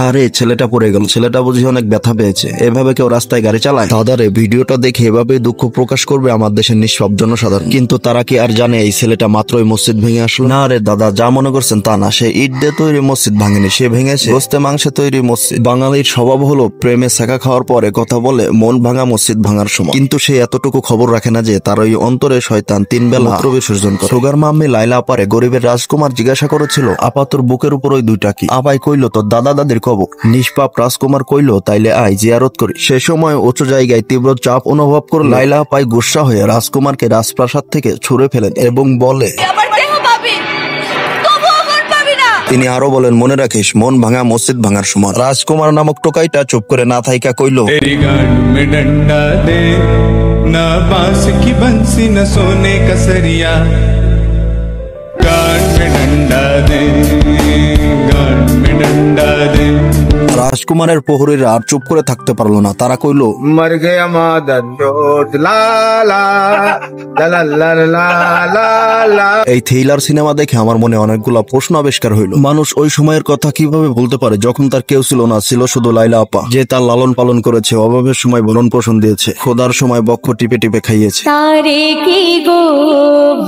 আরে ছেলেটা পড়ে গেল, ছেলেটা বুঝি অনেক ব্যথা পেয়েছে। এভাবে কেউ রাস্তায় গাড়ি চালায়? দাদারে ভিডিওটা দেখে এভাবেই দুঃখ প্রকাশ করবে আমার দেশের নিঃসব জনসাধারণ। কিন্তু তারা কি আর জানে এই ছেলেটা মাত্রই মসজিদ ভেঙে আসলো? না রে দাদা, যা মনে করছেন তা না। সে ইট দিয়ে তৈরি মসজিদ ভাঙেনি, সে ভেঙেছে গোস্তে মাংসে তৈরি মসজিদ। বাঙালির স্বভাব হলো প্রেমে শেখা খাওয়ার পরে কথা বলে মন ভাঙা মসজিদ ভাঙার সময়। কিন্তু সে এতটুকু খবর রাখে না যে তার ওই অন্তরে শয়তান 3 বেলা মূত্র বিসর্জন করে। সুগার মাম্মি লাইলা আপারে গরিবের রাজকুমার জিজ্ঞাসা করেছিল, আপা তোর বুকের উপর ওই দুইটা কি? আপাই কইল তোর দাদা দাদির কবর। নিষ্পাপ রাজকুমার কইল তাইলে আয় জিয়ারত করি। সে সময় উঁচু জায়গায় তীব্র চাপ অনুভব করে লাইলা আপাই গুসা হয়ে রাজকুমারকে রাজপ্রাসাদ থেকে ছুঁড়ে ফেলেন এবং বলে, তিনি আরো বলেন, মনে রাখিস মন ভাঙা মসজিদ ভাঙার সময়। রাজকুমার নামক টোকাইটা চুপ করে না থাইকা কইল, तेरी गांड में डंडा दे ना बांस की बंसी न सोने का सरिया, गांड में डंडा दे, गांड में डंडा दे। রাজকুমারের প্রহরীরা আর চুপ করে থাকতে পারলো না। তারা কইল, मर गया मादन जोत ला ला ला ला ला ला ला ला। এই থ্রিলার সিনেমা দেখে আমার মনে অনেকগুলা প্রশ্ন আবিষ্কার হইল। মানুষ ওই সময়ের কথা কিভাবে বলতে পারে যখন তার কেউ ছিল না, ছিল শুধু লাইলা আপা, যে তার লালন পালন করেছে, অভাবের সময় ভরণ পোষণ দিয়েছে, খোদার সময় বক্ষ টিপে টিপে খাইয়েছে। তারে কি গো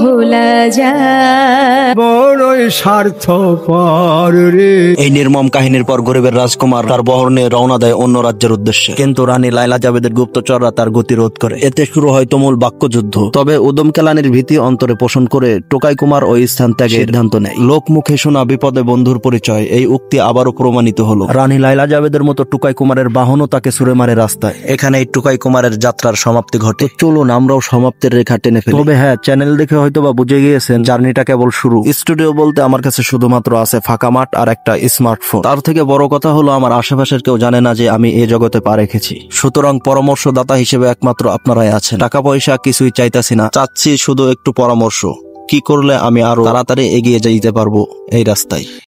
ভোলা যায়? বড়ই স্বার্থপর রে। এই নির্মম কাহিনীর পর গরিবের রাজকুমার তার বহর নিয়ে রওনা দেয় অন্য রাজ্যের উদ্দেশ্যে। কিন্তু রানী লাইলা জাবেদের গুপ্তচররা তার গতি রোধ করে। এতে শুরু হয় তুমুল বাক্যযুদ্ধ। তবে উদম কেলানির ভীতি অন্তরে পোষণ করে টোকাই কুমার ওই স্থান ত্যাগের সিদ্ধান্ত নেয়। লোক মুখে শোনা বিপদে বন্ধুর পরিচয়, এই উক্তি আবারও প্রমাণিত হলো। রানী লাইলা জাবেদের মতো টুকাই কুমারের বাহনও তাকে ছুড়ে মারে রাস্তায়। এখানে এই টুকাই কুমারের যাত্রার সমাপ্তি ঘটে। চলুন আমরাও সমাপ্তির রেখা টেনে ফেলি। তবে হ্যাঁ, চ্যানেল দেখে হয়তো বা বুঝে গিয়েছেন জার্নিটা কেবল শুরু। স্টুডিও বলতে আমার কাছে শুধুমাত্র আছে ফাঁকা মাঠ আর একটা স্মার্টফোন। তার থেকে বড় কথা হলো আমার আশেপাশের কেউ জানে না যে আমি এই জগতে পা রেখেছি। সুতরাং পরামর্শদাতা হিসেবে একমাত্র আপনারাই আছেন। টাকা পয়সা কিছুই চাইতাছি না, চাচ্ছি শুধু একটু পরামর্শ। কি করলে আমি আরো তাড়াতাড়ি এগিয়ে যাইতে পারবো এই রাস্তায়।